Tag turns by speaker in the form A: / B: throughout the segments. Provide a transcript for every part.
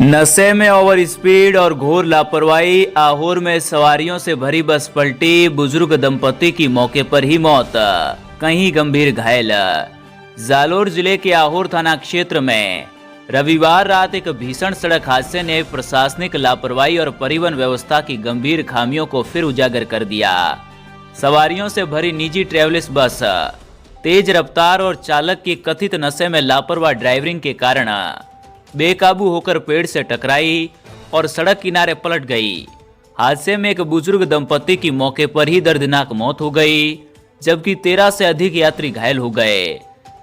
A: नशे में over speed और घोर लापरवाही, आहोर में सवारियों से भरी बस पलटी, बुजुर्ग दंपति की मौके पर ही मौत, कहीं गंभीर घायल। जालोर जिले के आहोर थाना क्षेत्र में रविवार रात एक भीषण सड़क हादसे ने प्रशासनिक लापरवाही और परिवहन व्यवस्था की गंभीर खामियों को फिर उजागर कर दिया। सवारियों से भरी निजी ट्रेवल्स बस तेज रफ्तार और चालक की कथित नशे में लापरवाह ड्राइविंग के कारण बेकाबू होकर पेड़ से टकराई और सड़क किनारे पलट गई। हादसे में एक बुजुर्ग दंपति की मौके पर ही दर्दनाक मौत हो गई, जबकि 13 से अधिक यात्री घायल हो गए,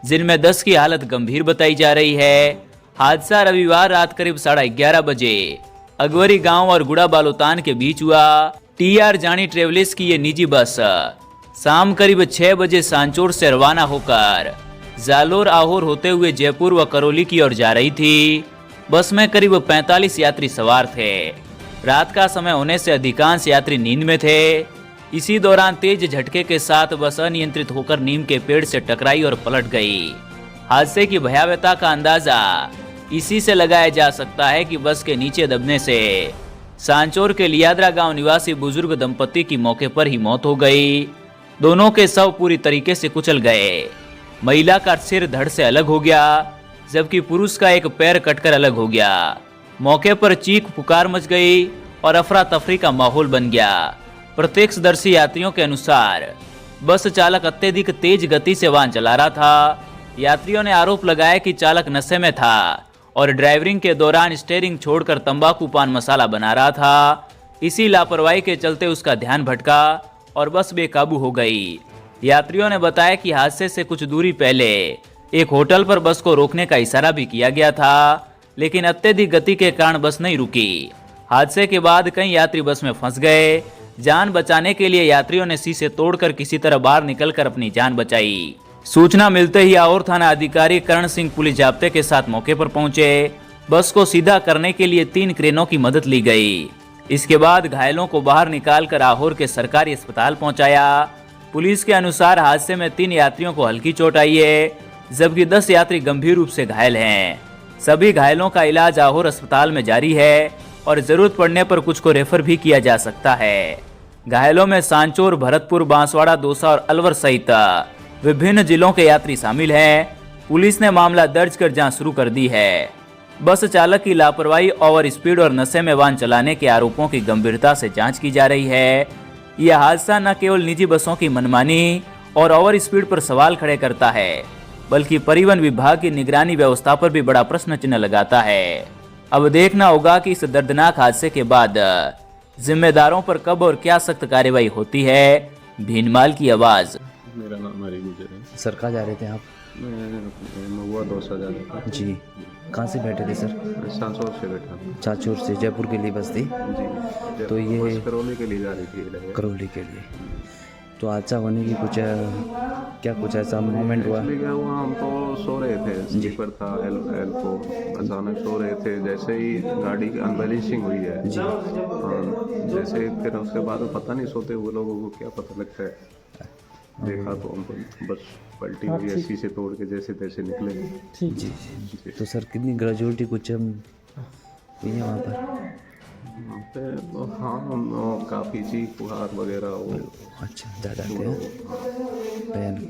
A: जिनमें 10 की हालत गंभीर बताई जा रही है। हादसा रविवार रात करीब 11:30 बजे अगवरी गांव और गुड़ा बालोतान के बीच हुआ। TR जानी ट्रेवल्स की ये निजी बस शाम करीब 6 बजे सांचौर से रवाना होकर जालोर आहोर होते हुए जयपुर व करौली की ओर जा रही थी। बस में करीब 45 यात्री सवार थे। रात का समय होने से अधिकांश यात्री नींद में थे। इसी दौरान तेज झटके के साथ बस अनियंत्रित होकर नीम के पेड़ से टकराई और पलट गई। हादसे की भयावहता का अंदाजा इसी से लगाया जा सकता है कि बस के नीचे दबने से सांचौर के लियाद्रा गांव निवासी बुजुर्ग दंपति की मौके पर ही मौत हो गई। दोनों के शव पूरी तरीके से कुचल गए। महिला का सिर धड़ से अलग हो गया, जबकि पुरुष का एक पैर कटकर अलग हो गया। मौके पर चीख पुकार मच गई और अफरा तफरी का माहौल बन गया। प्रत्यक्षदर्शी यात्रियों के अनुसार बस चालक अत्यधिक तेज गति से वाहन चला रहा था। यात्रियों ने आरोप लगाया कि चालक नशे में था और ड्राइविंग के दौरान स्टीयरिंग छोड़कर तंबाकू पान मसाला बना रहा था। इसी लापरवाही के चलते उसका ध्यान भटका और बस बेकाबू हो गई। यात्रियों ने बताया कि हादसे से कुछ दूरी पहले एक होटल पर बस को रोकने का इशारा भी किया गया था, लेकिन अत्यधिक गति के कारण बस नहीं रुकी। हादसे के बाद कई यात्री बस में फंस गए। जान बचाने के लिए यात्रियों ने शीशे तोड़कर किसी तरह बाहर निकलकर अपनी जान बचाई। सूचना मिलते ही आहोर थाना अधिकारी करण सिंह पुलिस जाब्ते के साथ मौके पर पहुंचे। बस को सीधा करने के लिए 3 क्रेनों की मदद ली गई। इसके बाद घायलों को बाहर निकालकर आहोर के सरकारी अस्पताल पहुंचाया। पुलिस के अनुसार हादसे में 3 यात्रियों को हल्की चोट आई है, जबकि 10 यात्री गंभीर रूप से घायल हैं। सभी घायलों का इलाज आहोर अस्पताल में जारी है और जरूरत पड़ने पर कुछ को रेफर भी किया जा सकता है। घायलों में सांचौर, भरतपुर, बांसवाड़ा, दौसा और अलवर सहित विभिन्न जिलों के यात्री शामिल हैं। पुलिस ने मामला दर्ज कर जांच शुरू कर दी है। बस चालक की लापरवाही, ओवर स्पीड और नशे में वाहन चलाने के आरोपों की गंभीरता से जांच की जा रही है। यह हादसा न केवल निजी बसों की मनमानी और ओवर स्पीड पर सवाल खड़े करता है, बल्कि परिवहन विभाग की निगरानी व्यवस्था पर भी बड़ा प्रश्न चिन्ह लगाता है। अब देखना होगा कि इस दर्दनाक हादसे के बाद जिम्मेदारों पर कब और क्या सख्त कार्रवाई होती है। भीनमाल की आवाज।
B: मेरा नाम हरी गुजर है।
C: सर कहाँ जा रहे थे आप?
B: मैं महुआ दौसा जा रहा था।
C: जी, कहाँ से बैठे थे सर?
B: सांचौर से बैठा।
C: सांचौर से जयपुर के लिए बस थी?
B: जी।
C: तो ये
B: बस करौली के लिए जा रही थी।
C: करौली के लिए। तो हादसा होने की कुछ ऐसा मोमेंट हुआ?
B: क्या हुआ, हम तो सो रहे थे, स्लीपर था एल को, अचानक सो रहे थे। जैसे ही गाड़ी की अनबैलेंसिंग हुई है
C: जी,
B: जैसे फिर उसके बाद पता नहीं, सोते हुए लोगों को क्या पता लगता है। देखा तो हमको बस पलटी हुई है, शीशे तोड़ के जैसे तैसे निकले।
C: जी जी। तो सर कितनी ग्रेजुअलिटी कुछ हुई है वहाँ पर?
B: तो हाँ, काफ़ी चीख पुकार वगैरह वो।
C: अच्छा, ज़्यादा थे भयानक।